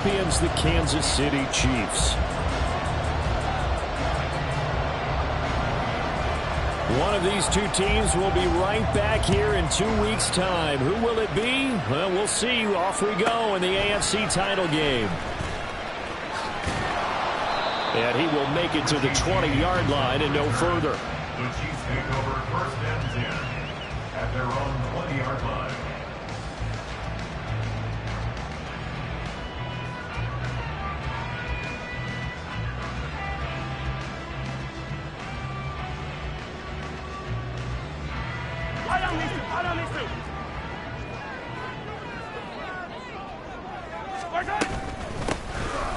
The Kansas City Chiefs. One of these two teams will be right back here in 2 weeks' time. Who will it be? Well, we'll see. Off we go in the AFC title game. And he will make it to the 20-yard line and no further. The Chiefs take over 1st and 10 at their own 20-yard line.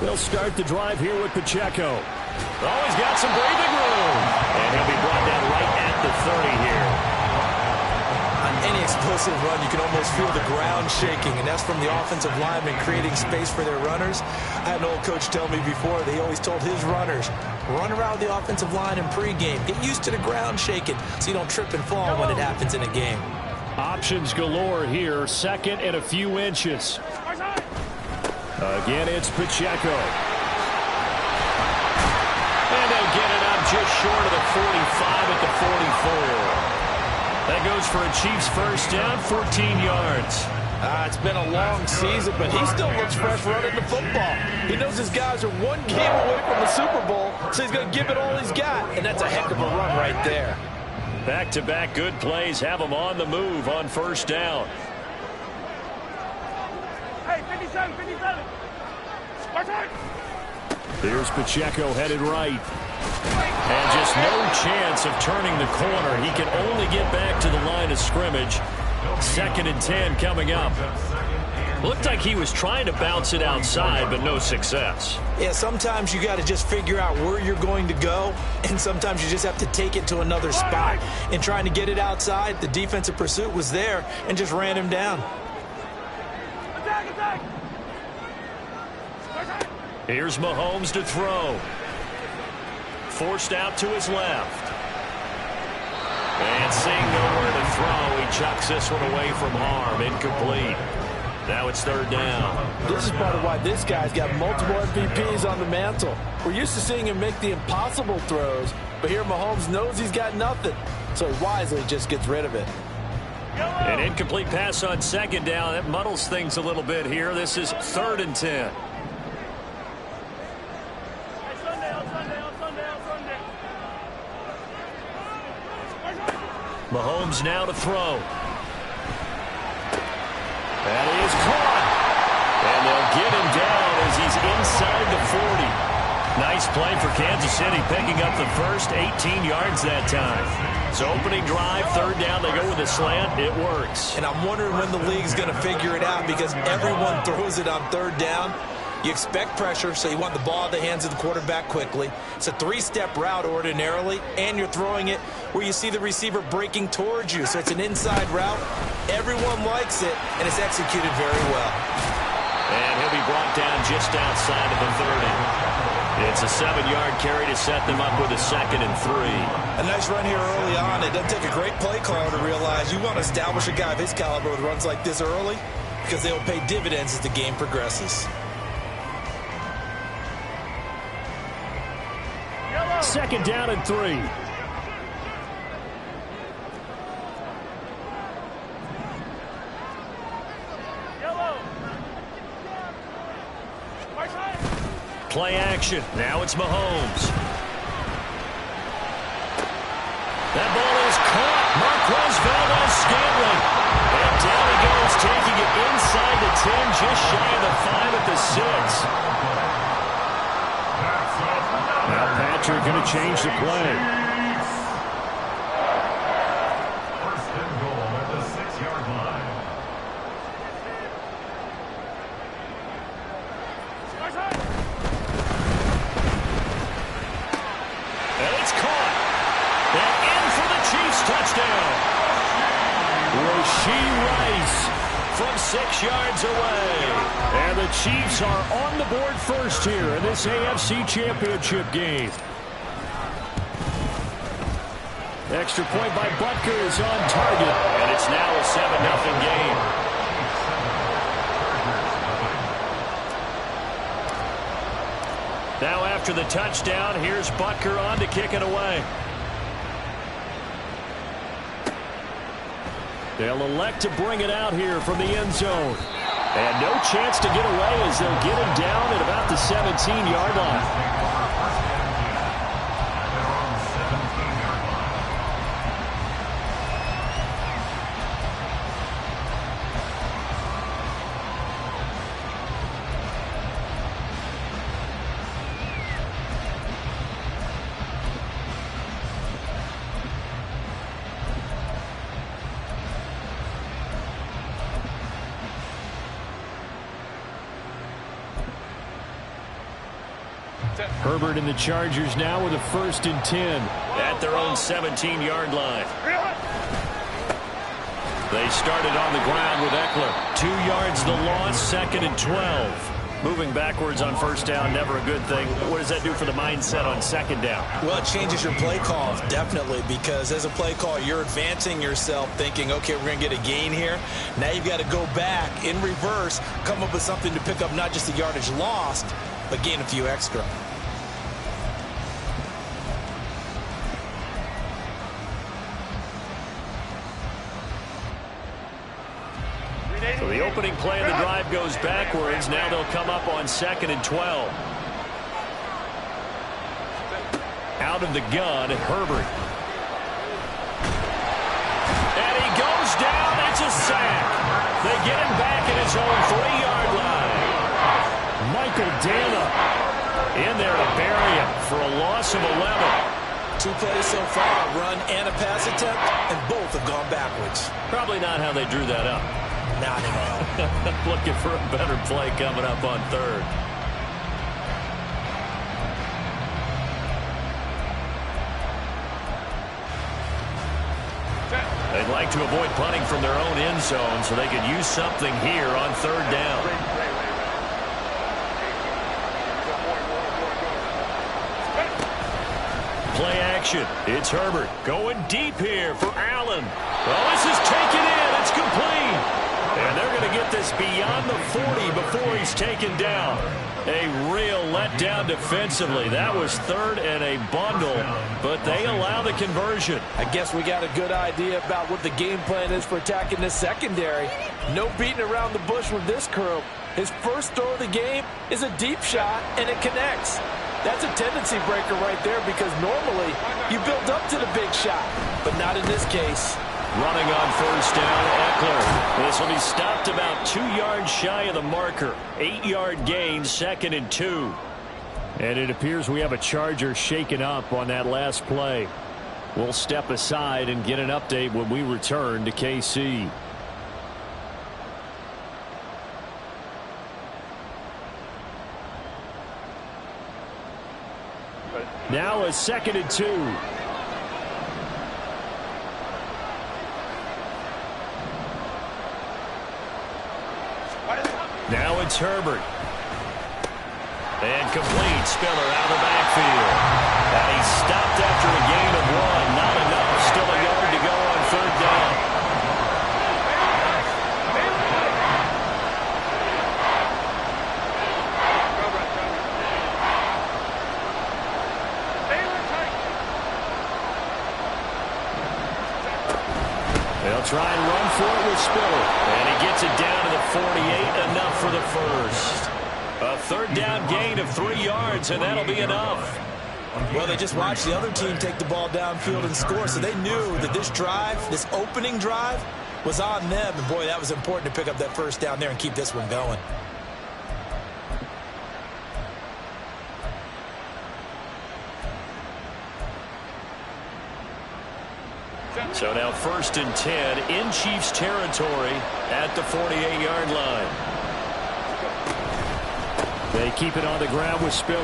They'll start the drive here with Pacheco. Oh, he's got some breathing room. And he'll be brought down right at the 30 here. On any explosive run, you can almost feel the ground shaking, and that's from the offensive linemen creating space for their runners. I had an old coach tell me before, they always told his runners, run around the offensive line in pregame. Get used to the ground shaking so you don't trip and fall when it happens in a game. Options galore here. Second and a few inches. Again, it's Pacheco. And they'll get it up just short of the 45 at the 44. That goes for a Chiefs first down, 14 yards. It's been a long season, but he still looks fresh running the football. He knows his guys are one game away from the Super Bowl, so he's going to give it all he's got. And that's a heck of a run right there. Back-to-back good plays have him on the move on first down. Hey, 57, 57. Here's Pacheco headed right. And just no chance of turning the corner. He can only get back to the line of scrimmage. 2nd and 10 coming up. Looked like he was trying to bounce it outside, but no success. Yeah, sometimes you got to just figure out where you're going to go, and sometimes you just have to take it to another spot. In trying to get it outside, the defensive pursuit was there and just ran him down. Attack, attack. Here's Mahomes to throw. Forced out to his left. And seeing nowhere to throw, he chucks this one away from harm. Incomplete. Now it's 3rd down. This is part of why this guy's got multiple MVPs on the mantle. We're used to seeing him make the impossible throws, but here Mahomes knows he's got nothing, so he wisely just gets rid of it. An incomplete pass on 2nd down. That muddles things a little bit here. This is 3rd and 10. Mahomes now to throw. And he is caught. And they'll get him down as he's inside the 40. Nice play for Kansas City, picking up the first 18 yards that time. So opening drive, 3rd down, they go with a slant. It works. And I'm wondering when the league's going to figure it out, because everyone throws it on 3rd down. You expect pressure, so you want the ball in the hands of the quarterback quickly. It's a 3-step route ordinarily, and you're throwing it where you see the receiver breaking towards you. So it's an inside route. Everyone likes it, and it's executed very well. And he'll be brought down just outside of the 30. It's a 7-yard carry to set them up with a 2nd and 3. A nice run here early on. It doesn't take a great play caller to realize you want to establish a guy of his caliber with runs like this early, because they'll pay dividends as the game progresses. 2nd down and 3. Play action. Now it's Mahomes. That ball is caught. Marquez Valdes-Scantling. And down he goes, taking it inside the 10, just shy of the 5 at the 6. Now Patrick going to change the play. 1st and goal at the 6-yard line. And it's caught. And in for the Chiefs touchdown. Rashee Rice from 6 yards away. And the Chiefs are on the board first here in this AFC Championship game. Extra point by Butker is on target. And it's now a 7-0 game. Now after the touchdown, here's Butker on to kick it away. They'll elect to bring it out here from the end zone. And no chance to get away as they'll get him down at about the 17-yard line. Herbert and the Chargers now with a 1st and 10 at their own 17-yard line. They started on the ground with Eckler. 2 yards the loss, 2nd and 12. Moving backwards on 1st down, never a good thing. What does that do for the mindset on 2nd down? Well, it changes your play call, definitely, because as a play call, you're advancing yourself thinking, okay, we're going to get a gain here. Now you've got to go back in reverse, come up with something to pick up not just the yardage lost, but gain a few extra. So the opening play of the drive goes backwards. Now they'll come up on 2nd and 12. Out of the gun, Herbert. And he goes down. It's a sack. They get him back at his own 3-yard line. Michael Dana in there to bury him for a loss of 11. 2 plays so far, run and a pass attempt, and both have gone backwards. Probably not how they drew that up. Not at all. Looking for a better play coming up on 3rd. They'd like to avoid punting from their own end zone so they could use something here on 3rd down. Play action. It's Herbert going deep here for Allen. Well, this is taken in. It's complete. And they're going to get this beyond the 40 before he's taken down. A real letdown defensively. That was 3rd and a bundle, but they allow the conversion. I guess we got a good idea about what the game plan is for attacking this secondary. No beating around the bush with this crew. His first throw of the game is a deep shot, and it connects. That's a tendency breaker right there because normally you build up to the big shot, but not in this case. Running on 1st down, Eckler. This will be stopped about 2 yards shy of the marker. 8-yard gain, 2nd and 2. And it appears we have a Charger shaken up on that last play. We'll step aside and get an update when we return to KC. Now a 2nd and 2. Now it's Herbert. And complete. Spiller out of the backfield. And he's stopped after a gain of 1. Not enough. Still a yard to go on 3rd down. They'll try and run for it with Spiller. And he gets it down to the 48. Enough for the first. A 3rd down gain of 3 yards, and that'll be enough. Well, they just watched the other team take the ball downfield and score, so they knew that this drive, this opening drive, was on them. And, boy, that was important to pick up that 1st down there and keep this one going. So now 1st and 10 in Chiefs territory at the 48-yard line. They keep it on the ground with Spiller.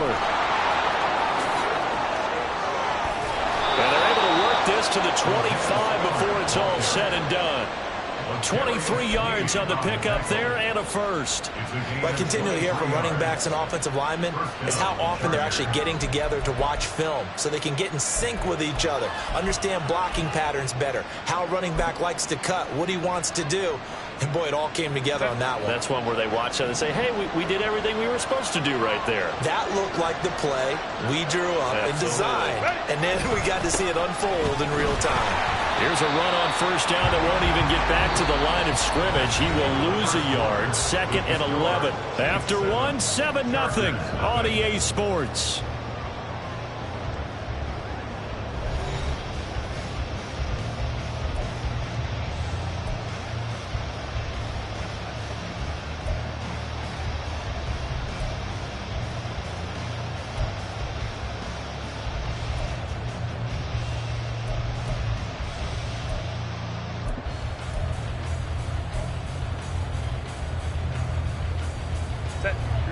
And they're able to work this to the 25 before it's all said and done. 23 yards on the pickup there and a first. What I continually hear from running backs and offensive linemen is how often they're actually getting together to watch film so they can get in sync with each other, understand blocking patterns better, how a running back likes to cut, what he wants to do. And, boy, it all came together on that one. That's one where they watch it and say, hey, we did everything we were supposed to do right there. That looked like the play we drew up and designed. And then we got to see it unfold in real time. Here's a run on first down that won't even get back to the line of scrimmage. He will lose a yard. 2nd and 11. After 7-0 on EA Sports.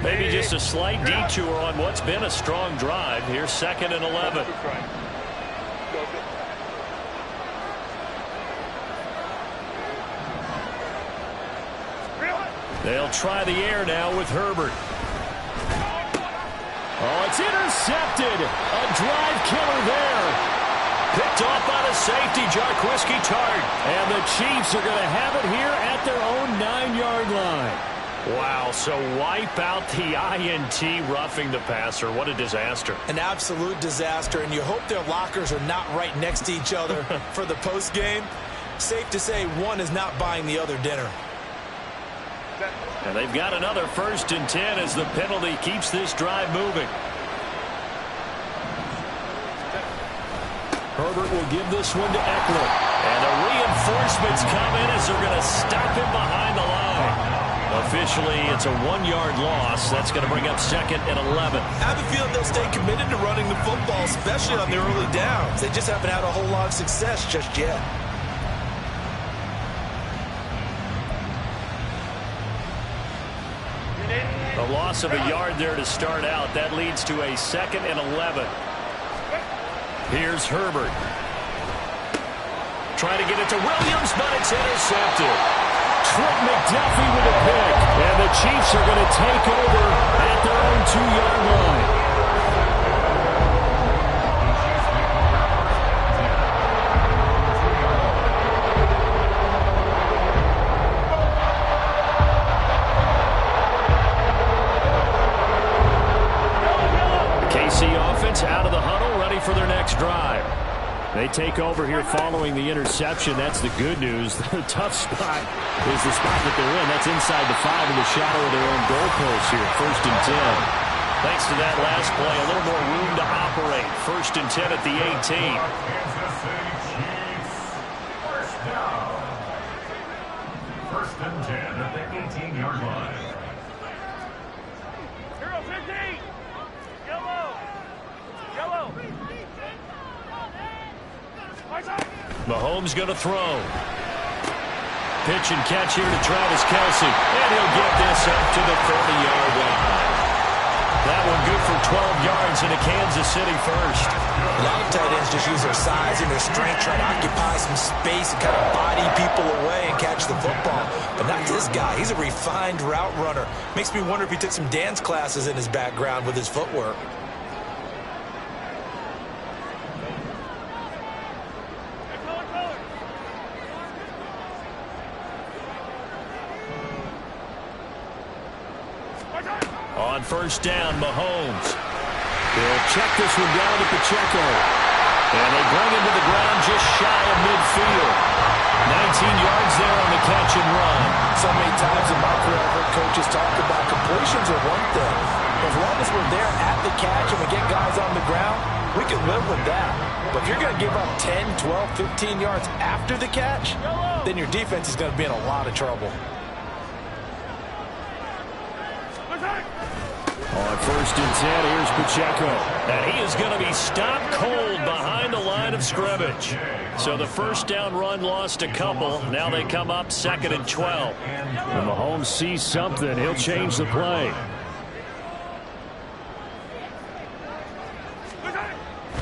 Maybe just a slight detour on what's been a strong drive. Here's 2nd and 11. They'll try the air now with Herbert. Oh, it's intercepted. A drive killer there. Picked off by the safety, Jarquiski Tart. And the Chiefs are going to have it here at their own 9-yard line. Wow, so wipe out the INT, roughing the passer. What a disaster. An absolute disaster, and you hope their lockers are not right next to each other for the postgame. Safe to say one is not buying the other dinner. And they've got another 1st and 10 as the penalty keeps this drive moving. Herbert will give this one to Eckler. And the reinforcements come in as they're going to stop him behind the line. Officially, it's a 1-yard loss. That's going to bring up 2nd and 11. I have a feeling they'll stay committed to running the football, especially on the early downs. They just haven't had a whole lot of success just yet. A loss of a yard there to start out. That leads to a 2nd and 11. Here's Herbert. Trying to get it to Williams, but it's intercepted. Trent McDuffie with a pick. And the Chiefs are going to take over at their own 2-yard line. KC offense out of the huddle, ready for their next drive. They take over here following the interception. That's the good news. The tough spot is the spot that they're in. That's inside the 5 in the shadow of their own goalpost here. 1st and 10. Thanks to that last play, a little more room to operate. 1st and 10 at the 18. Kansas City Chiefs. 1st down. 1st and 10 at the 18-yard line. Hero 15. Yellow. Yellow. Mahomes going to throw. Pitch and catch here to Travis Kelce. And he'll get this up to the 30-yard line. That one good for 12 yards in a Kansas City 1st. A lot of tight ends just use their size and their strength, try to occupy some space and kind of body people away and catch the football. But not this guy. He's a refined route runner. Makes me wonder if he took some dance classes in his background with his footwork. On 1st down, Mahomes. He'll check this one down to Pacheco. And they bring him to the ground just shy of midfield. 19 yards there on the catch and run. So many times in my career, I've heard coaches talk about completions are one thing. As long as we're there at the catch and we get guys on the ground, we can live with that. But if you're going to give up 10, 12, 15 yards after the catch, then your defense is going to be in a lot of trouble. On 1st and 10, here's Pacheco. And he is going to be stopped cold behind the line of scrimmage. So the 1st down run lost a couple. Now they come up 2nd and 12. When Mahomes sees something, he'll change the play.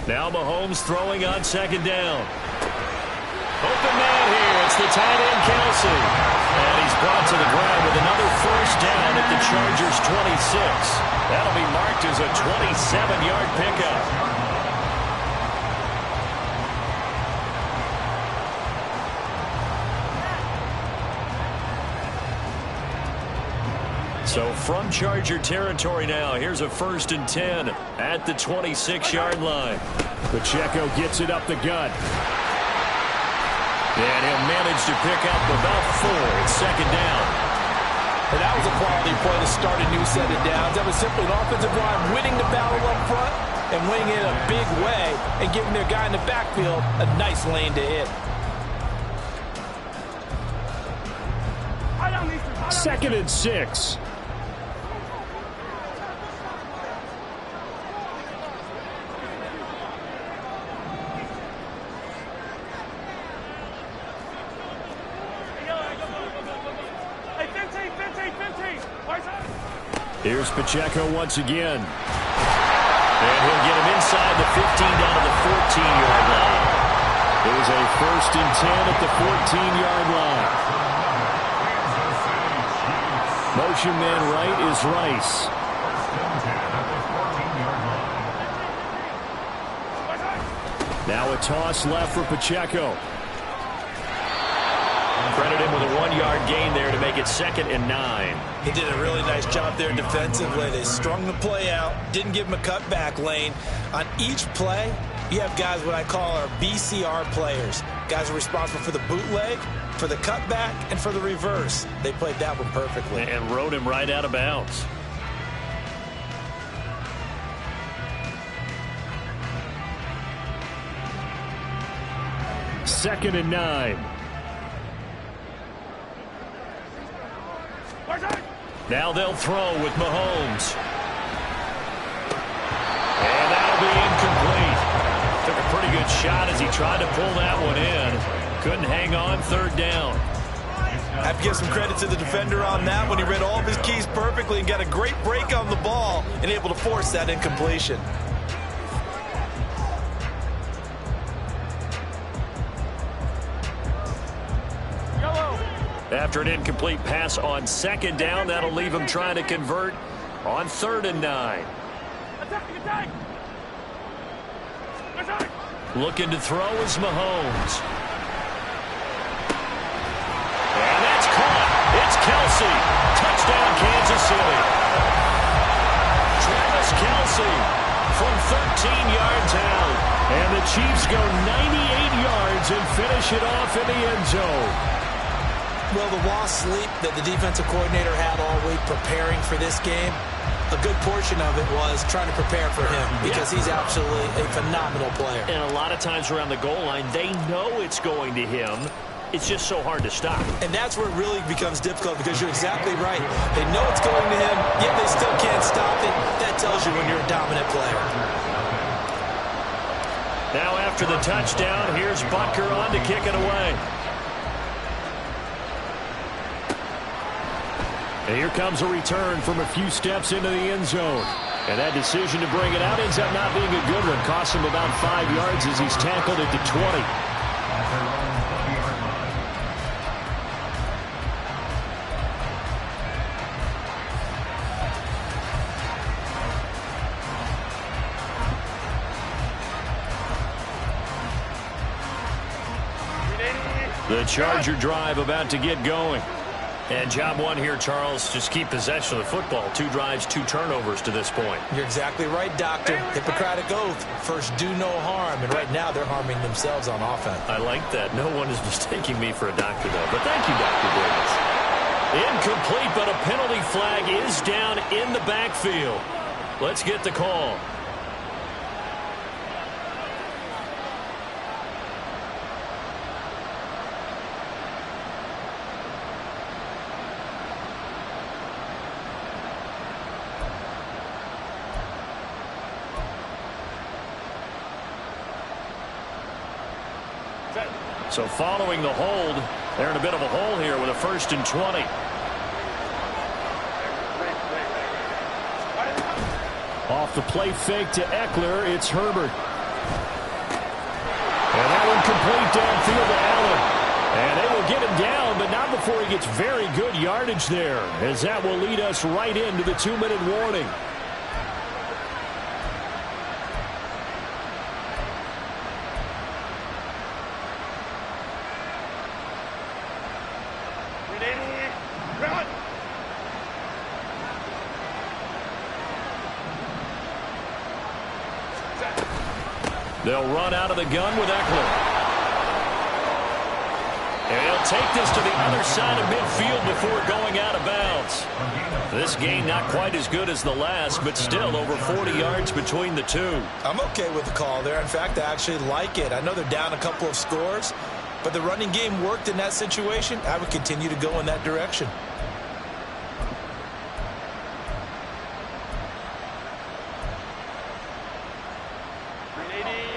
Now Mahomes throwing on 2nd down. Open man here. It's the tight end, Kelce. And he's brought to the ground with another 1st down at the Chargers' 26. That'll be marked as a 27-yard pickup. So from Charger territory now, here's a 1st and 10 at the 26-yard line. Pacheco gets it up the gut. And he'll manage to pick up about 4. It's 2nd down. And that was a quality play to start a new set of downs. That was simply an offensive line winning the battle up front and winning it in a big way and giving their guy in the backfield a nice lane to hit. 2nd and 6. Here's Pacheco once again. And he'll get him inside the 15 down to the 14-yard line. It was a 1st and 10 at the 14-yard line. Motion man right is Rice. Now a toss left for Pacheco. Credit him with a 1-yard gain there to make it 2nd and 9. He did a really nice job there defensively. They strung the play out, didn't give him a cutback lane. On each play, you have guys what I call our BCR players. Guys are responsible for the bootleg, for the cutback, and for the reverse. They played that one perfectly. And rode him right out of bounds. Second and 9. Now they'll throw with Mahomes. And that'll be incomplete. Took a pretty good shot as he tried to pull that one in. Couldn't hang on, 3rd down. I have to give some credit to the defender on that when he read all of his keys perfectly and got a great break on the ball and able to force that incompletion. After an incomplete pass on 2nd down, that'll leave him trying to convert on 3rd and 9. Looking to throw is Mahomes. And that's caught. It's Kelce. Touchdown, Kansas City. Travis Kelce from 13 yards out. And the Chiefs go 98 yards and finish it off in the end zone. Well, the lost sleep that the defensive coordinator had all week preparing for this game, a good portion of it was trying to prepare for him because he's absolutely a phenomenal player. And a lot of times around the goal line, they know it's going to him. It's just so hard to stop. And that's where it really becomes difficult because you're exactly right. They know it's going to him, yet they still can't stop it. That tells you when you're a dominant player. Now after the touchdown, here's Butker on to kick it away. And here comes a return from a few steps into the end zone. And that decision to bring it out ends up not being a good one. Costs him about 5 yards as he's tackled at the 20. The Charger drive about to get going. And job one here, Charles, just keep possession of the football. 2 drives, 2 turnovers to this point. You're exactly right, Doctor. Hippocratic oath. First, do no harm. And right now, they're harming themselves on offense. I like that. No one is mistaking me for a doctor, though. But thank you, Dr. Davis. Incomplete, but a penalty flag is down in the backfield. Let's get the call. So following the hold, they're in a bit of a hole here with a 1st and 20. Off the play fake to Eckler, it's Herbert. And that one complete downfield to Allen. And they will get him down, but not before he gets very good yardage there, as that will lead us right into the 2-minute warning. They'll run out of the gun with Eckler. And he'll take this to the other side of midfield before going out of bounds. This gain not quite as good as the last, but still over 40 yards between the two. I'm okay with the call there. In fact, I actually like it. I know they're down a couple of scores, but the running game worked in that situation. I would continue to go in that direction.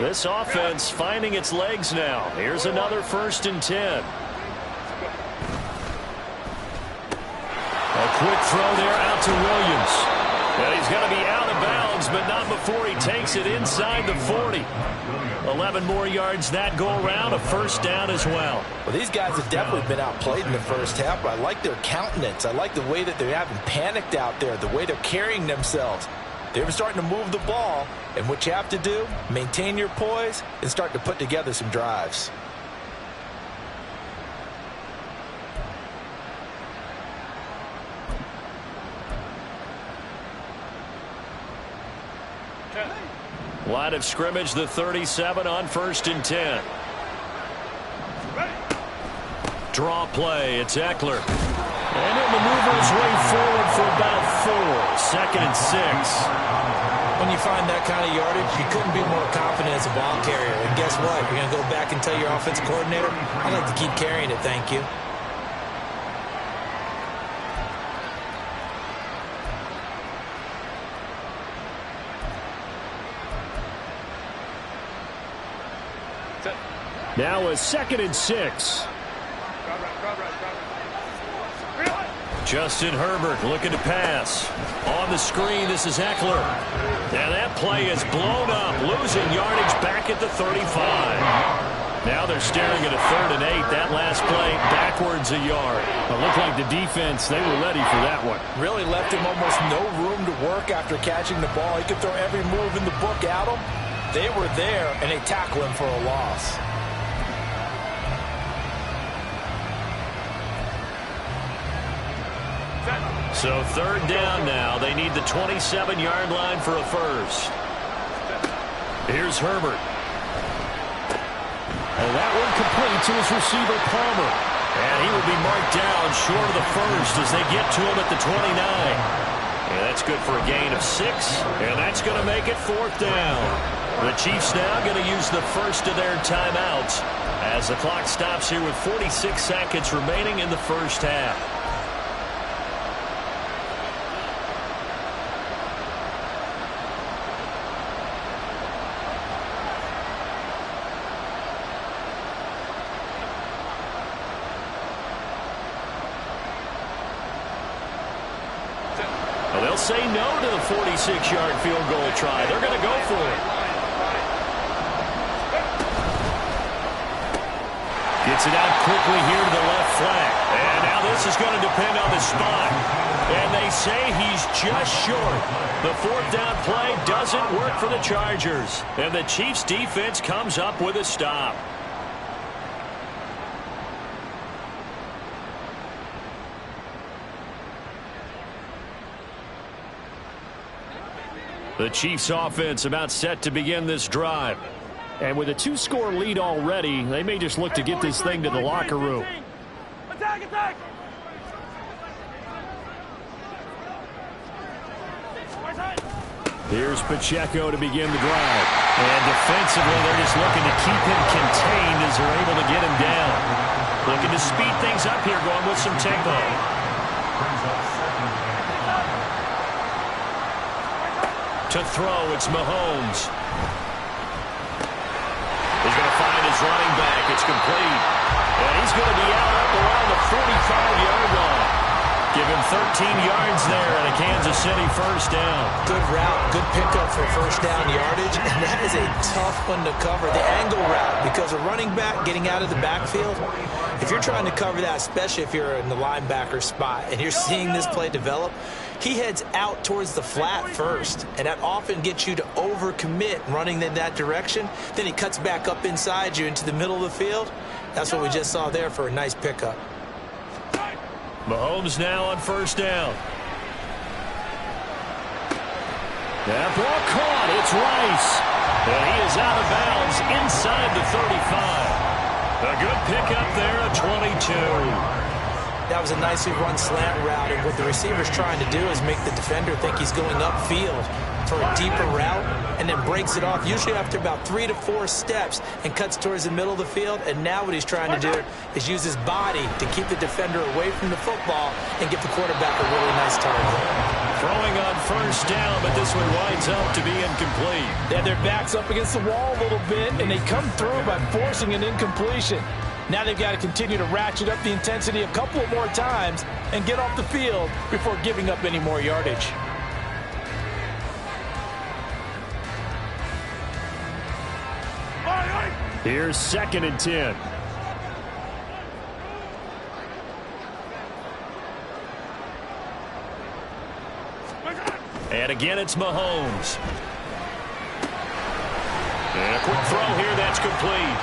This offense finding its legs now. Here's another 1st and 10. A quick throw there out to Williams. And he's going to be out of bounds, but not before he takes it inside the 40. 11 more yards that go around, a 1st down as well. Well, these guys have definitely been outplayed in the first half, but I like their countenance. I like the way that they haven't panicked out there, the way they're carrying themselves. They're starting to move the ball, and what you have to do, maintain your poise and start to put together some drives. Line of scrimmage, the 37 on 1st and 10. Draw play, it's Eckler. And he'll maneuver his way forward for about 4. 2nd and 6. When you find that kind of yardage, you couldn't be more confident as a ball carrier. And guess what? You're going to go back and tell your offensive coordinator, I'd like to keep carrying it, thank you. Now a 2nd and 6. Justin Herbert looking to pass. On the screen, this is Eckler. And that play is blown up, losing yardage back at the 35. Now they're staring at a 3rd and 8. That last play backwards a yard. It looked like the defense, they were ready for that one. Really left him almost no room to work after catching the ball. He could throw every move in the book at him. They were there, and they tackle him for a loss. So 3rd down now. They need the 27-yard line for a 1st. Here's Herbert. And that one complete to his receiver, Palmer. And he will be marked down short of the 1st as they get to him at the 29. And that's good for a gain of 6. And that's going to make it 4th down. The Chiefs now going to use the 1st of their timeouts as the clock stops here with 46 seconds remaining in the 1st half. Well, they'll say no to the 46-yard field goal try. They're going to go for it. Gets it out quickly here to the left flank. And now this is going to depend on the spot. And they say he's just short. The 4th down play doesn't work for the Chargers. And the Chiefs defense comes up with a stop. The Chiefs offense about set to begin this drive. And with a 2-score lead already, they may just look to get this thing to the locker room. Attack, attack! Here's Pacheco to begin the drive. And defensively, they're just looking to keep him contained as they're able to get him down. Looking to speed things up here, going with some tempo. To throw, it's Mahomes. He's going to find his running back. It's complete. And he's going to be out up around the 45-yard line. Give him 13 yards there and a Kansas City 1st down. Good route, good pickup for 1st down yardage, and that is a tough one to cover. The angle route, because a running back getting out of the backfield, if you're trying to cover that, especially if you're in the linebacker spot and you're seeing this play develop, he heads out towards the flat first, and that often gets you to overcommit running in that direction. Then he cuts back up inside you into the middle of the field. That's what we just saw there for a nice pickup. Mahomes now on 1st down. That ball caught. It's Rice. And he is out of bounds inside the 35. A good pickup there, a 22. That was a nicely run slant route, and what the receiver's trying to do is make the defender think he's going upfield for a deeper route, and then breaks it off, usually after about 3 to 4 steps, and cuts towards the middle of the field. And now what he's trying to do is use his body to keep the defender away from the football and give the quarterback a really nice target. Throwing on first down, but this one winds up to be incomplete. They had their backs up against the wall a little bit, and they come through by forcing an incompletion. Now they've got to continue to ratchet up the intensity a couple of more times and get off the field before giving up any more yardage. Here's 2nd and 10. And again, it's Mahomes. And a quick throw here, that's complete.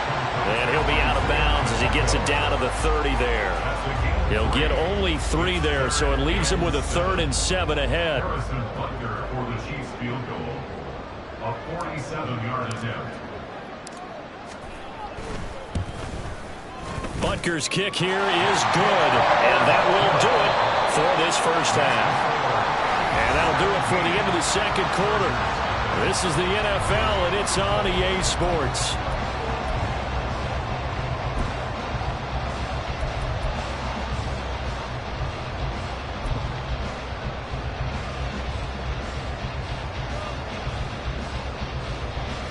And he'll be out of bounds as he gets it down to the 30 there. He'll get only 3 there, so it leaves him with a 3rd and 7 ahead. Harrison Butker for the Chiefs field goal. A 47-yard attempt. Butker's kick here is good, and that will do it for this first half. And that'll do it for the end of the second quarter. This is the NFL, and it's on EA Sports.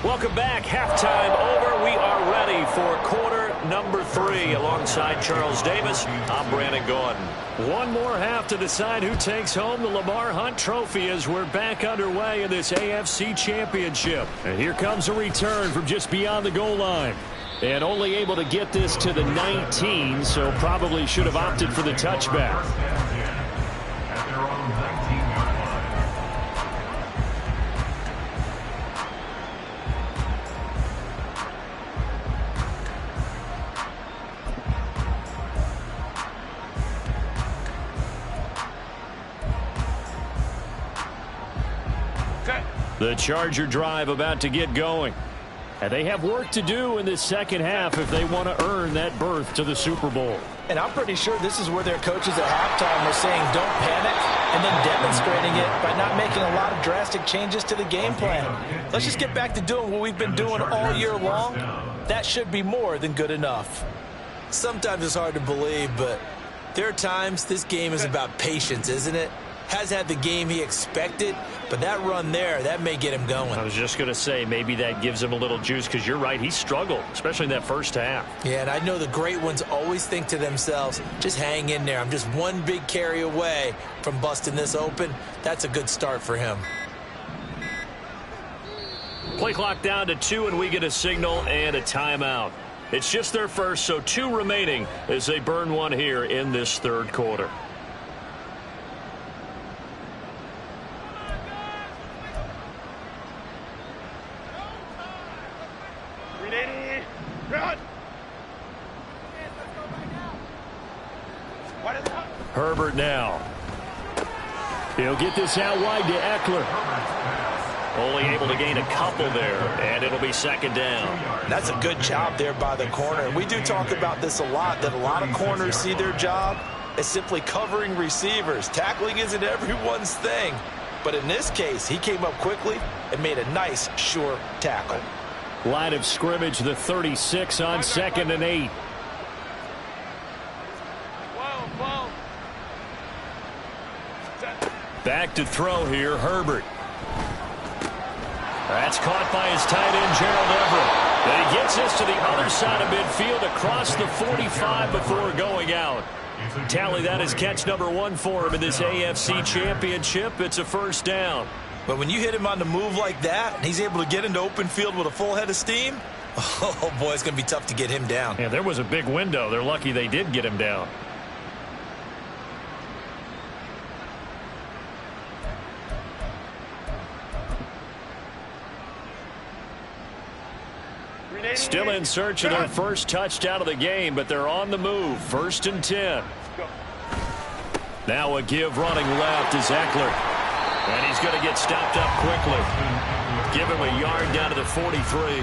Welcome back. Halftime over. We are ready for quarter number 3. Alongside Charles Davis, I'm Brandon Gordon. One more half to decide who takes home the Lamar Hunt Trophy as we're back underway in this AFC Championship. And here comes a return from just beyond the goal line. And only able to get this to the 19, so probably should have opted for the touchback. At their own 19-yard line. The Charger drive about to get going. And they have work to do in this second half if they want to earn that berth to the Super Bowl. And I'm pretty sure this is where their coaches at halftime were saying don't panic, and then demonstrating it by not making a lot of drastic changes to the game plan. Let's just get back to doing what we've been doing all year long. That should be more than good enough. Sometimes it's hard to believe, but there are times this game is about patience, isn't it? Has had the game he expected, but that run there, that may get him going. I was just going to say, maybe that gives him a little juice, because you're right, he struggled, especially in that first half. Yeah, and I know the great ones always think to themselves, just hang in there. I'm just one big carry away from busting this open. That's a good start for him. Play clock down to 2, and we get a signal and a timeout. It's just their first, so 2 remaining as they burn one here in this third quarter. Herbert now. He'll get this out wide to Eckler. Only able to gain a couple there, and it'll be second down. That's a good job there by the corner. We do talk about this a lot, that a lot of corners see their job as simply covering receivers. Tackling isn't everyone's thing. But in this case, he came up quickly and made a nice, sure tackle. Line of scrimmage, the 36 on 2nd and 8. Back to throw here, Herbert. That's caught by his tight end, Gerald Everett. And he gets this to the other side of midfield across the 45 before going out. Tally that as catch number 1 for him in this AFC Championship. It's a first down. But when you hit him on the move like that, and he's able to get into open field with a full head of steam, oh boy, it's going to be tough to get him down. Yeah, there was a big window. They're lucky they did get him down. Still in search of their first touchdown of the game, but they're on the move. 1st and 10. Now a give running left is Eckler. And he's going to get stopped up quickly. Give him a yard down to the 43.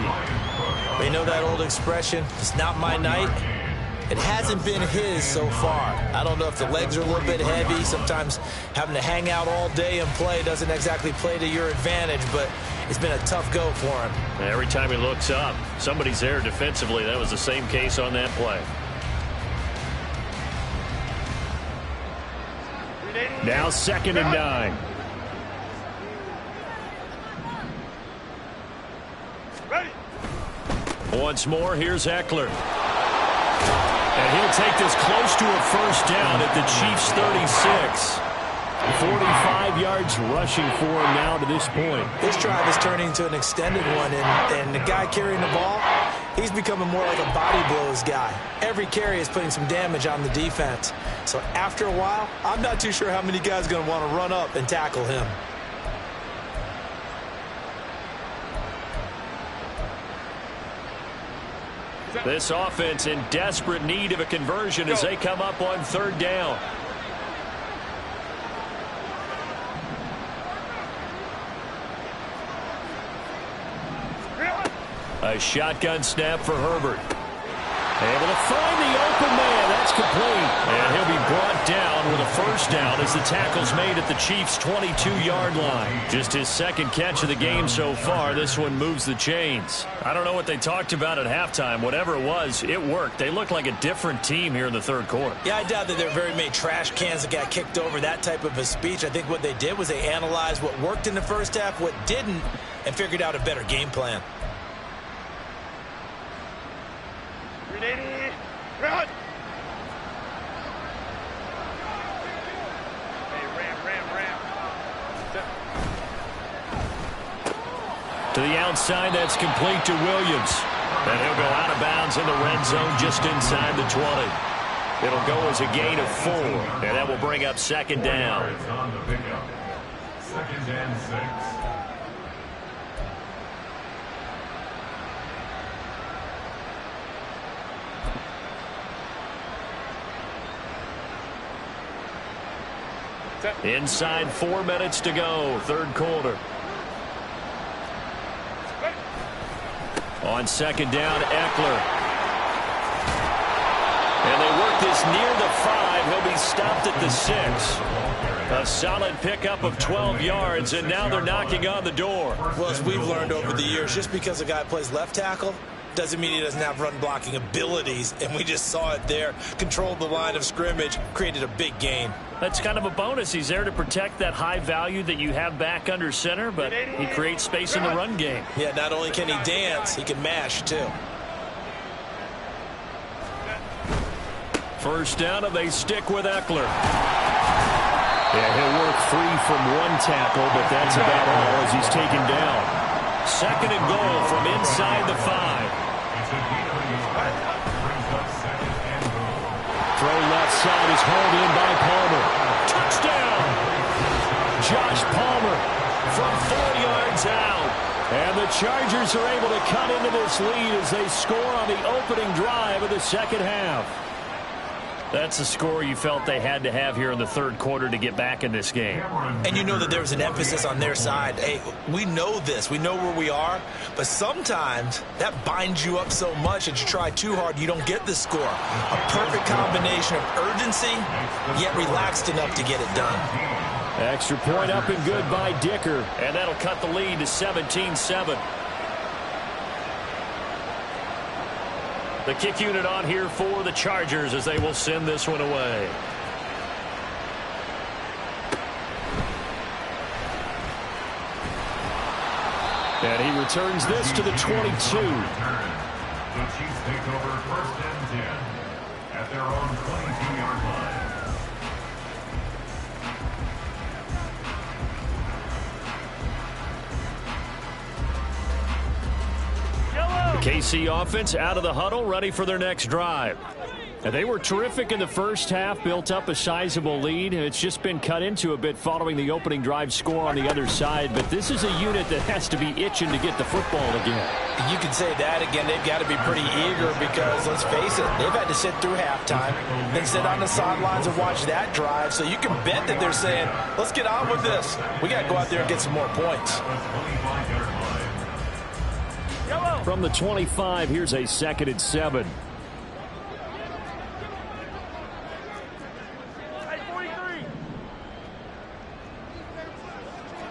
You know that old expression, it's not my night? It hasn't been his so far. I don't know if the legs are a little bit heavy. Sometimes having to hang out all day and play doesn't exactly play to your advantage, but it's been a tough go for him. Every time he looks up, somebody's there defensively. That was the same case on that play. Now 2nd and 9. Once more, here's Eckler. And he'll take this close to a first down at the Chiefs' 36. 45 yards rushing for him now to this point. This drive is turning into an extended one, and the guy carrying the ball, he's becoming more like a body blows guy. Every carry is putting some damage on the defense. So after a while, I'm not too sure how many guys are going to want to run up and tackle him. This offense in desperate need of a conversion as they come up on 3rd down. A shotgun snap for Herbert. Able to find the open man. That's complete. And he'll be brought down with a first down as the tackle's made at the Chiefs' 22-yard line. Just his 2nd catch of the game so far. This one moves the chains. I don't know what they talked about at halftime. Whatever it was, it worked. They look like a different team here in the 3rd quarter. Yeah, I doubt that there are very many trash cans that got kicked over, that type of a speech. I think what they did was they analyzed what worked in the first half, what didn't, and figured out a better game plan. Run! To the outside, that's complete to Williams. And he'll go out of bounds in the red zone just inside the 20. It'll go as a gain of 4, and that will bring up 2nd down. 2nd and 6. Inside 4 minutes to go, 3rd quarter. On 2nd down, Eckler. And they work this near the 5. He'll be stopped at the 6. A solid pickup of 12 yards, and now they're knocking on the door. Well, as we've learned over the years, just because a guy plays left tackle doesn't mean he doesn't have run blocking abilities, and we just saw it there. Controlled the line of scrimmage, created a big gain. That's kind of a bonus. He's there to protect that high value that you have back under center, but he creates space in the run game. Yeah, not only can he dance, he can mash, too. First down, and they stick with Eckler. Yeah, he'll work free from one tackle, but that's about all as he's taken down. 2nd and goal from inside the 5. Throw left side is hauled in by Palmer. Touchdown! Josh Palmer from 4 yards out. And the Chargers are able to cut into this lead as they score on the opening drive of the 2nd half. That's a score you felt they had to have here in the 3rd quarter to get back in this game. And you know that there was an emphasis on their side. Hey, we know this. We know where we are. But sometimes that binds you up so much that you try too hard, you don't get the score. A perfect combination of urgency, yet relaxed enough to get it done. Extra point up and good by Dicker. And that'll cut the lead to 17-7. The kick unit on here for the Chargers as they will send this one away. And he returns this to the 22. The Chiefs take over 1st and 10 at their own 22-yard line. The KC offense out of the huddle, ready for their next drive. And they were terrific in the first half, built up a sizable lead, and it's just been cut into a bit following the opening drive score on the other side. But this is a unit that has to be itching to get the football again. You can say that again. They've got to be pretty eager because, let's face it, they've had to sit through halftime, then sit on the sidelines and watch that drive. So you can bet that they're saying, let's get on with this. We got to go out there and get some more points. From the 25, here's a 2nd and 7. Hey, 43.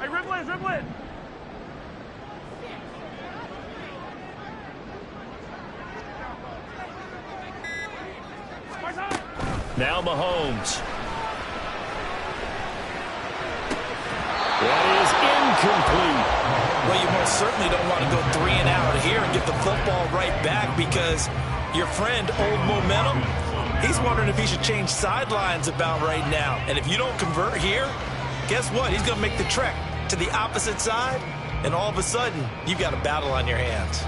Hey, ribble it, ribble it. Now Mahomes. That is incomplete. Well, you most certainly don't want to go 3 and out here and get the football right back because your friend, Old Momentum, he's wondering if he should change sidelines about right now. And if you don't convert here, guess what? He's going to make the trek to the opposite side, and all of a sudden, you've got a battle on your hands.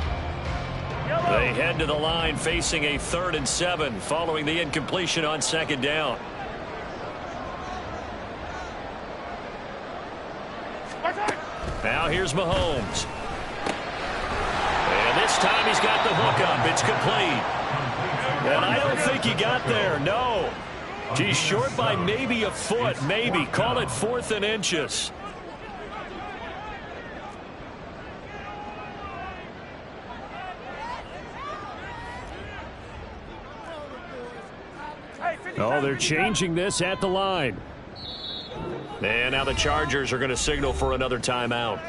They head to the line facing a 3rd and 7 following the incompletion on 2nd down. Now here's Mahomes. And this time he's got the hook up. It's complete. And I don't think he got there. No. He's short by maybe a foot. Maybe. Call it 4th and inches. Oh, they're changing this at the line. And now the Chargers are going to signal for another timeout.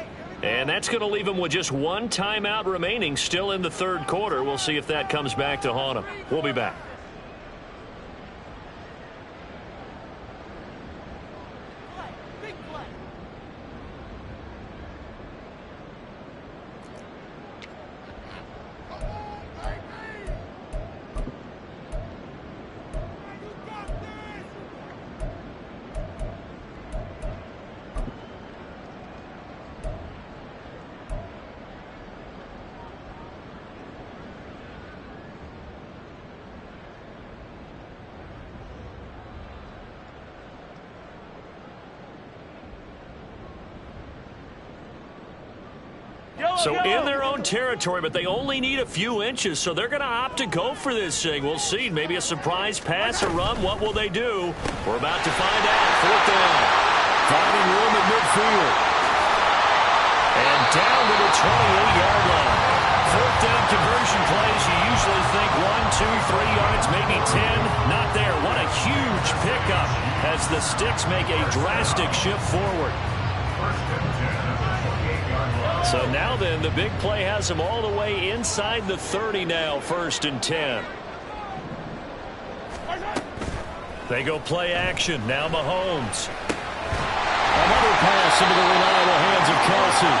And that's going to leave them with just 1 timeout remaining still in the 3rd quarter. We'll see if that comes back to haunt them. We'll be back. So in their own territory, but they only need a few inches, so they're going to opt to go for this thing. We'll see. Maybe a surprise pass or run. What will they do? We're about to find out. 4th down. Finding room at midfield. And down to the 28-yard line. 4th down conversion plays. You usually think 1, 2, 3 yards, maybe 10. Not there. What a huge pickup as the Sticks make a drastic shift forward. So now then, the big play has them all the way inside the 30 now, 1st and 10. They go play action. Now Mahomes. Another pass into the reliable hands of Kelsey.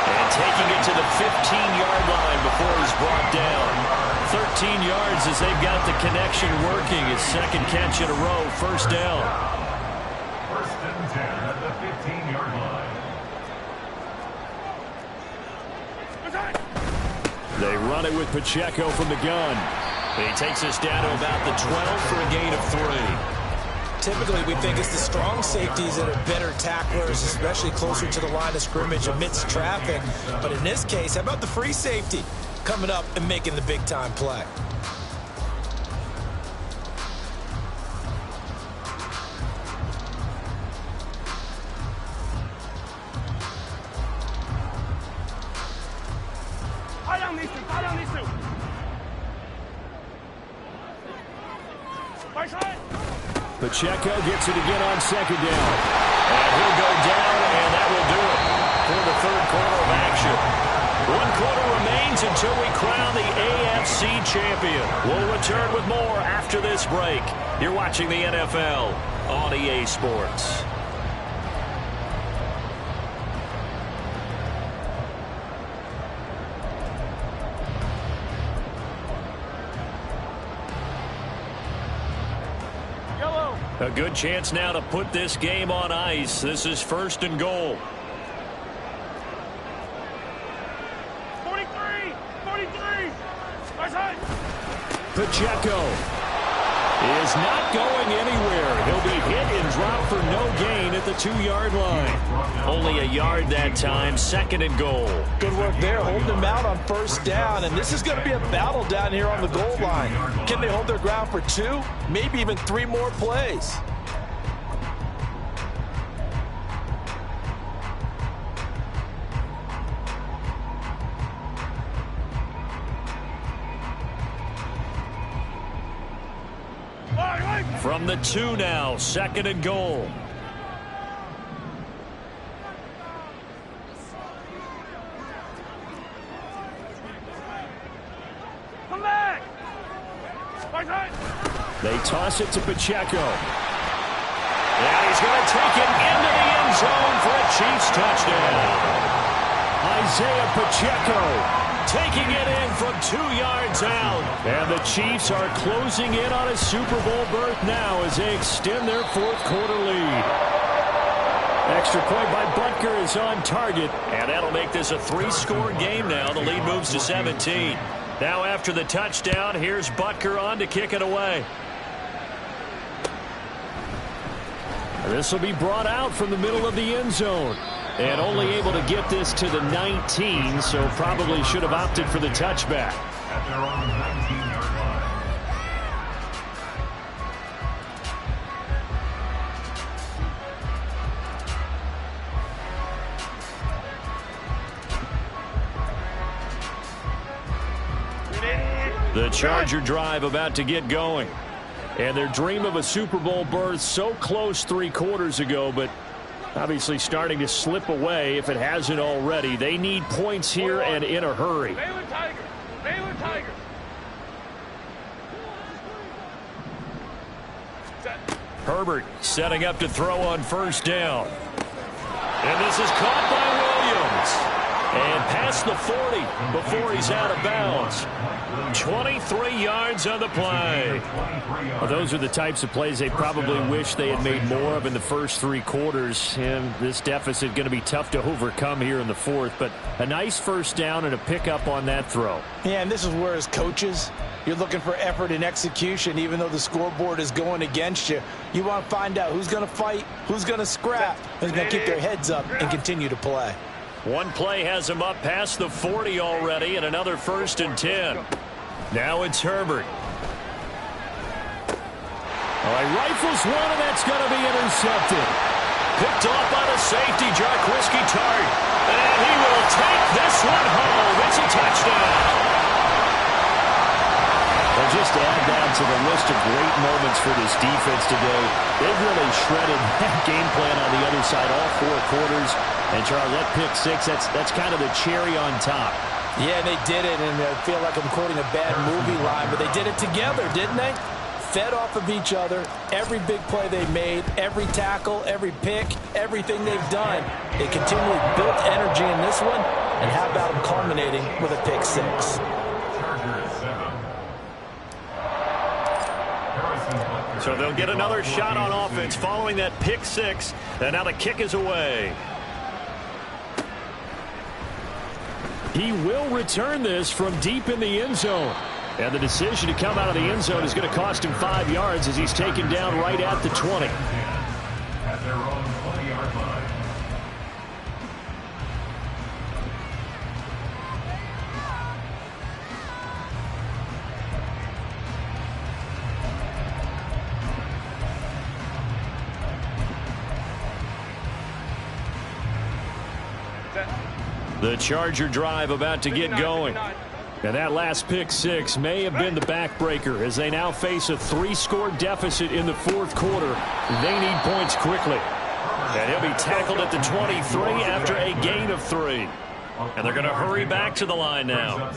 And taking it to the 15-yard line before he's brought down. 13 yards as they've got the connection working. His 2nd catch in a row, 1st down. 1st and 10 at the 15-yard line. They run it with Pacheco from the gun. He takes us down to about the 12 for a gain of 3. Typically, we think it's the strong safeties that are better tacklers, especially closer to the line of scrimmage amidst traffic. But in this case, how about the free safety coming up and making the big-time play? Pacheco gets it again on 2nd down. And he'll go down, and that will do it for the 3rd quarter of action. 1 quarter remains until we crown the AFC champion. We'll return with more after this break. You're watching the NFL on EA Sports. A good chance now to put this game on ice. This is 1st and goal. 43! 43! Pacheco is not going anywhere. He'll be hit and dropped for no gain at the 2-yard line. Only a yard that time, 2nd and goal. Good work there, holding them out on 1st down, and this is going to be a battle down here on the goal line. Can they hold their ground for 2, maybe even 3 more plays? From the 2 now, 2nd and goal. Come back. They toss it to Pacheco. And he's going to take it into the end zone for a Chiefs touchdown. Isaiah Pacheco taking it in from 2 yards out. And the Chiefs are closing in on a Super Bowl berth now as they extend their 4th quarter lead. Extra point by Butker is on target. And that'll make this a 3-score game now. The lead moves to 17. Now after the touchdown, here's Butker on to kick it away. This will be brought out from the middle of the end zone. And only able to get this to the 19, so probably should have opted for the touchback. At their own 19-yard line. The Charger drive about to get going. And their dream of a Super Bowl berth so close 3 quarters ago, but obviously starting to slip away if it hasn't already. They need points here and in a hurry. Baylor Tigers. Baylor Tigers. Herbert setting up to throw on 1st down. And this is caught by Williams. And past the 40 before he's out of bounds. 23 yards on the play. Well, those are the types of plays they probably wish they had made more of in the first 3 quarters. And this deficit going to be tough to overcome here in the 4th. But a nice 1st down and a pickup on that throw. Yeah, and this is where as coaches, you're looking for effort and execution. Even though the scoreboard is going against you, you want to find out who's going to fight, who's going to scrap, who's going to keep their heads up and continue to play. One play has him up past the 40 already, and another 1st and 10. Now it's Herbert. All right, rifles one, and that's going to be intercepted. Picked off by the safety, Jaquiski Tartt. And he will take this one home. It's a touchdown. Well, just to add that to the list of great moments for this defense today, they've really shredded that game plan on the other side all 4 quarters. And, Charles, that pick 6, that's kind of the cherry on top. Yeah, they did it, and I feel like I'm quoting a bad movie line, but they did it together, didn't they? Fed off of each other, every big play they made, every tackle, every pick, everything they've done. They continually built energy in this one, and how about them culminating with a pick 6? So they'll get another shot on offense following that pick 6, and now the kick is away. He will return this from deep in the end zone. And the decision to come out of the end zone is going to cost him 5 yards as he's taken down right at the 20. At their own 20-yard line. The Charger drive about to get going. And that last pick 6 may have been the backbreaker as they now face a 3-score deficit in the 4th quarter. They need points quickly. And he'll be tackled at the 23 after a gain of 3. And they're going to hurry back to the line now.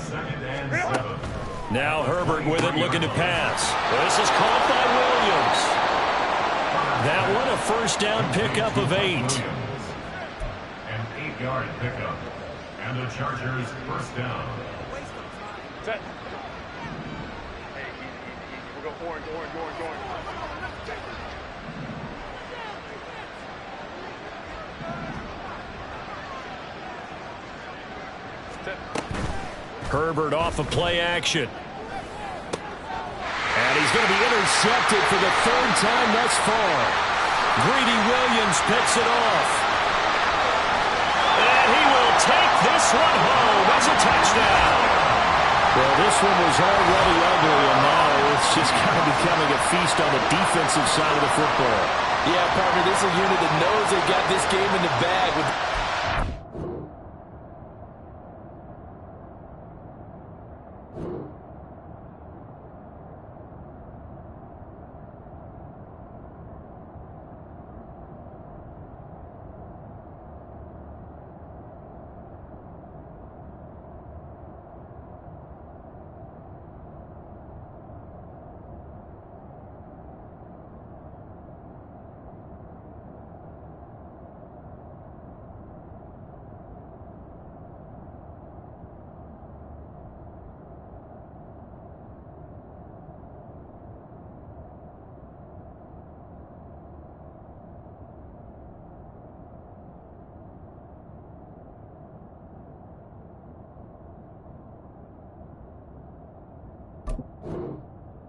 Now Herbert with it looking to pass. This is caught by Williams. That one a 1st down pickup of 8. An 8-yard pickup. And the Chargers 1st down. Set. Hey, easy. We'll go orange. Set. Herbert off of play action. And he's going to be intercepted for the 3rd time thus far. Greedy Williams picks it off. And he will take this one home as a touchdown. Well, this one was already ugly, and now it's just kind of becoming a feast on the defensive side of the football. Yeah, partner, this is a unit that knows they got this game in the bag with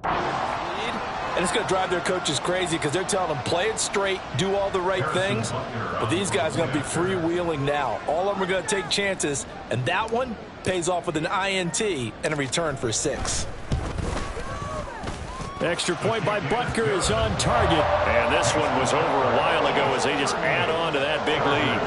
And it's going to drive their coaches crazy because they're telling them play it straight, do all the right things. But these guys are going to be freewheeling now. All of them are going to take chances, and that one pays off with an INT and a return for 6. Extra point by Butker is on target. And this one was over a while ago as they just add on to that big lead.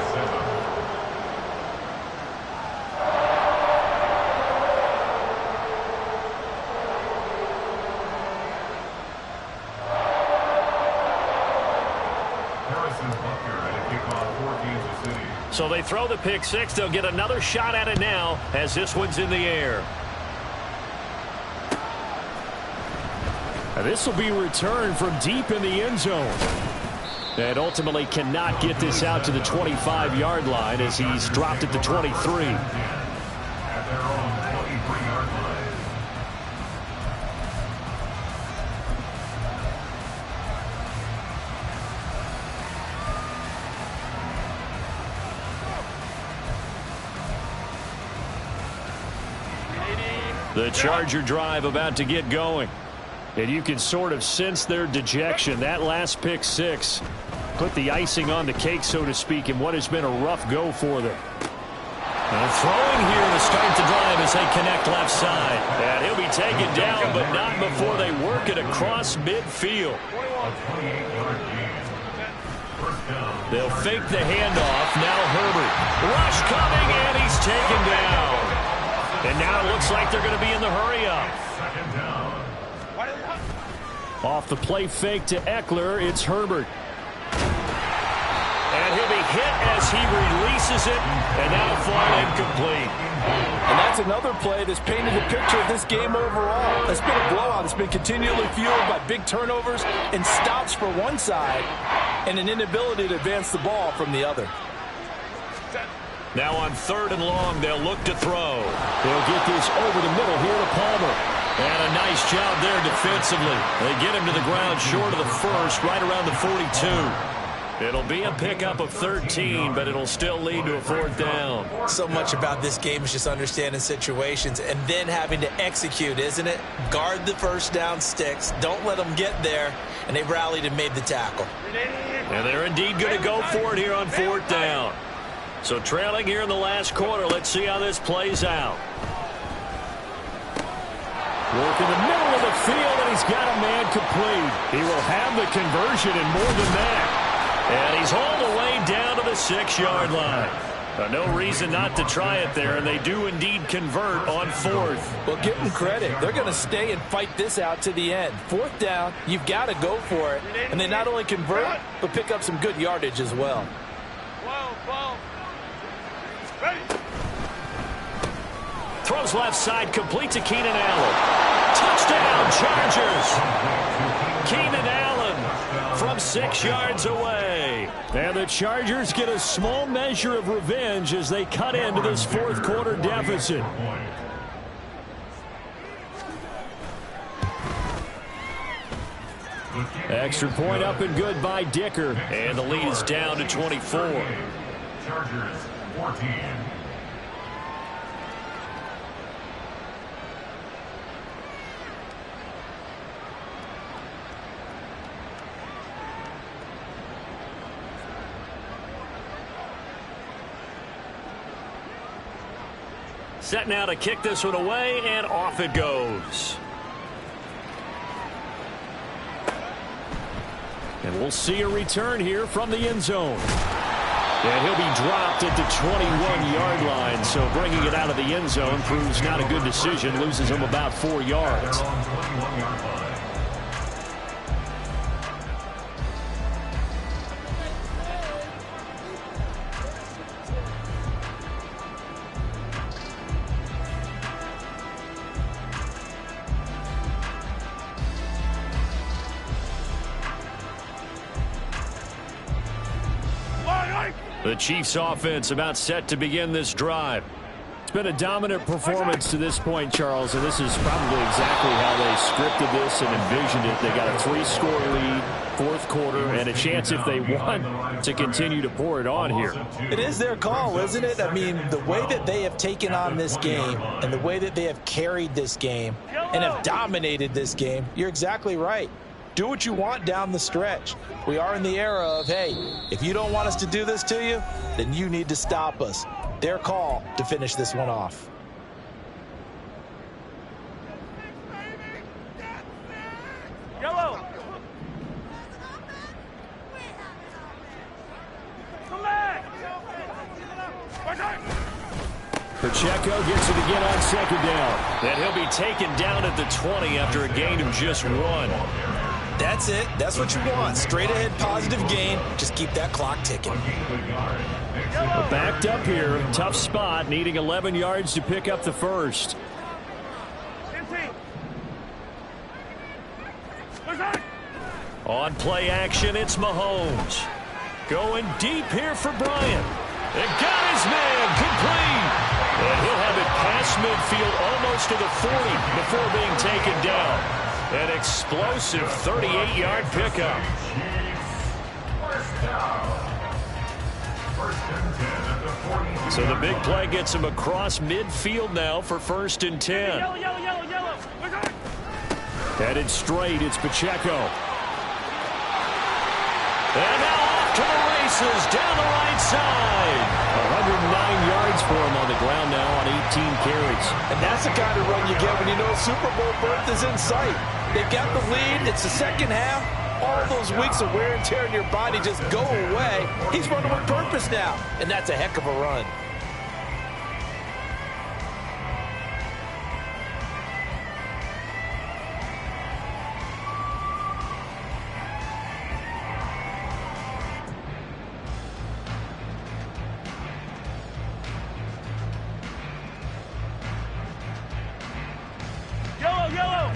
So they throw the pick six. They'll get another shot at it now as this one's in the air. And this will be returned from deep in the end zone. And ultimately cannot get this out to the 25-yard line as he's dropped at the 23. At their own 23-yard line. The Charger drive about to get going. And you can sort of sense their dejection. That last pick six put the icing on the cake, so to speak, in what has been a rough go for them. And throwing here to start the drive as they connect left side. And he'll be taken down, but not before they work it across midfield. They'll fake the handoff. Now Herbert. Rush coming, and he's taken down. And now it looks like they're going to be in the hurry-up. Off the play fake to Eckler, it's Herbert. And he'll be hit as he releases it, and that'll fall incomplete. And that's another play that's painted the picture of this game overall. It's been a blowout. It's been continually fueled by big turnovers and stops for one side and an inability to advance the ball from the other. Now on 3rd and long, they'll look to throw. They'll get this over the middle here to Palmer. And a nice job there defensively. They get him to the ground short of the first, right around the 42. It'll be a pickup of 13, but it'll still lead to a 4th down. So much about this game is just understanding situations and then having to execute, isn't it? Guard the first down sticks. Don't let them get there. And they rallied and made the tackle. And they're indeed going to go for it here on 4th down. So trailing here in the last quarter, let's see how this plays out. Work in the middle of the field, and he's got a man complete. He will have the conversion and more than that. And he's all the way down to the 6-yard line. No reason not to try it there, and they do indeed convert on 4th. Well, give them credit. They're going to stay and fight this out to the end. 4th down, you've got to go for it. And they not only convert, but pick up some good yardage as well. Throws left side, complete to Keenan Allen. Touchdown, Chargers. Keenan Allen from 6 yards away. And the Chargers get a small measure of revenge as they cut into this 4th quarter deficit. Extra point up and good by Dicker. And the lead is down to 24. Chargers 14. Set now to kick this one away, and off it goes. And we'll see a return here from the end zone. And he'll be dropped at the 21-yard line, so bringing it out of the end zone proves not a good decision, loses him about 4 yards. The Chiefs offense about set to begin this drive. been a dominant performance to this point, Charles, and this is probably exactly how they scripted this and envisioned it. They got a 3-score lead, fourth quarter, and a chance if they want to continue to pour it on here. It is their call, isn't it? I mean, the way that they have taken on this game and the way that they have carried this game and have dominated this game, you're exactly right. Do what you want down the stretch. We are in the era of, hey, if you don't want us to do this to you, then you need to stop us. Their call to finish this one off. Yellow. Come back. Pacheco gets it again on second down. And he'll be taken down at the 20 after a gain of just 1. That's it. That's what you want. Straight ahead positive gain. Just keep that clock ticking. Backed up here. Tough spot. Needing 11 yards to pick up the first. On play action, it's Mahomes. Going deep here for Bryant. And got his man complete. And he'll have it past midfield almost to the 40 before being taken down. An explosive 38-yard pickup. So the big play gets him across midfield now for 1st and 10. Yellow. Headed straight, it's Pacheco. And now off to the races down the right side. 109 yards for him on the ground now on 18 carries. And that's the kind of run you get when you know Super Bowl berth is in sight. They've got the lead. It's the second half. All those weeks of wear and tear in your body just go away. He's running with purpose now, and that's a heck of a run. Yellow.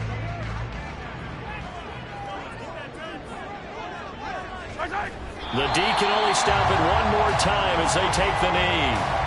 The D can only stop it one more time as they take the knee.